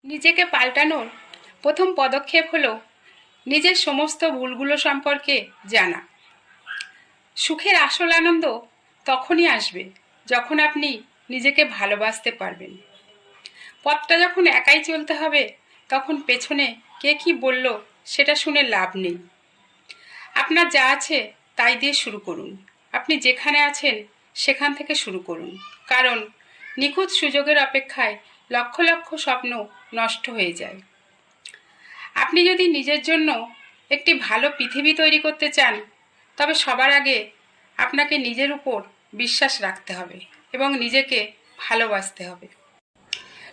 নিজেকে পাল্টানোর প্রথম পদক্ষেপ হলো নিজের সমস্ত ভুলগুলো সম্পর্কে জানা। সুখের আসল আনন্দ তখনই আসবে যখন আপনি নিজেকে ভালোবাসতে পারবেন। পথটা যখন একাই চলতে হবে তখন পেছনে কে কি বলল সেটা শুনে লাভ নেই। আপনার যা আছে তাই দিয়ে শুরু করুন। আপনি যেখানে আছেন সেখান থেকে শুরু করুন, কারণ নিখুঁত সুযোগের অপেক্ষায় লক্ষ লক্ষ স্বপ্ন নষ্ট হয়ে যায়। আপনি যদি নিজের জন্য একটি ভালো পৃথিবী তৈরি করতে চান, তবে সবার আগে আপনাকে নিজের উপর বিশ্বাস রাখতে হবে এবং নিজেকে ভালোবাসতে হবে।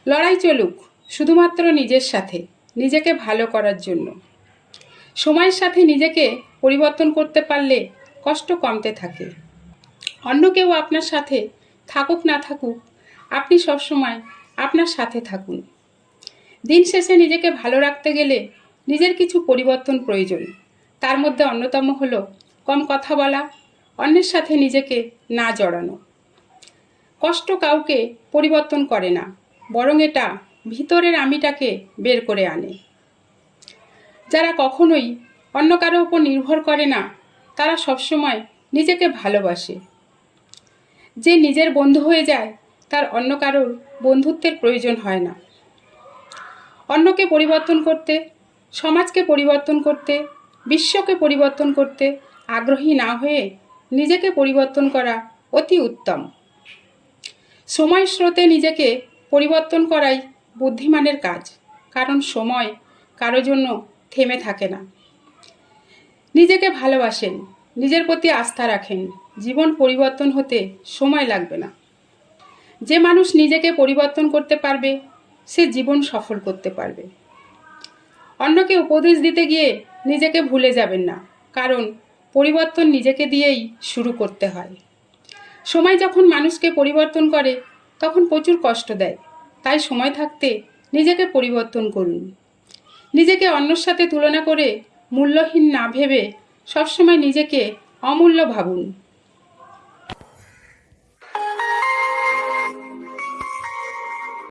লড়াই চলুক শুধুমাত্র নিজের সাথে, নিজেকে ভালো করার জন্য। সময়ের সাথে নিজেকে পরিবর্তন করতে পারলে কষ্ট কমতে থাকে। অন্য কেউ আপনার সাথে থাকুক না থাকুক, আপনি সবসময় আপনার সাথে থাকুন। দিন শেষে নিজেকে ভালো রাখতে গেলে নিজের কিছু পরিবর্তন প্রয়োজন। তার মধ্যে অন্যতম হলো কম কথা বলা, অন্যের সাথে নিজেকে না জড়ানো। কষ্ট কাউকে পরিবর্তন করে না, বরং এটা ভিতরের আমিটাকে বের করে আনে। যারা কখনোই অন্য কারো উপর নির্ভর করে না, তারা সবসময় নিজেকে ভালোবাসে। যে নিজের বন্ধু হয়ে যায়, তার অন্য কারোর বন্ধুত্বের প্রয়োজন হয় না। অন্যকে পরিবর্তন করতে, সমাজকে পরিবর্তন করতে, বিশ্বকে পরিবর্তন করতে আগ্রহী না হয়ে নিজেকে পরিবর্তন করা অতি উত্তম। সময় স্রোতে নিজেকে পরিবর্তন করাই বুদ্ধিমানের কাজ, কারণ সময় কারো জন্য থেমে থাকে না। নিজেকে ভালোবাসেন, নিজের প্রতি আস্থা রাখেন, জীবন পরিবর্তন হতে সময় লাগবে না। যে মানুষ নিজেকে পরিবর্তন করতে পারবে, সে জীবন সফল করতে পারবে। অন্যকে উপদেশ দিতে গিয়ে নিজেকে ভুলে যাবেন না, কারণ পরিবর্তন নিজেকে দিয়েই শুরু করতে হয়। সময় যখন মানুষকে পরিবর্তন করে তখন প্রচুর কষ্ট দেয়, তাই সময় থাকতে নিজেকে পরিবর্তন করুন। নিজেকে অন্যের সাথে তুলনা করে মূল্যহীন না ভেবে সবসময় নিজেকে অমূল্য ভাবুন।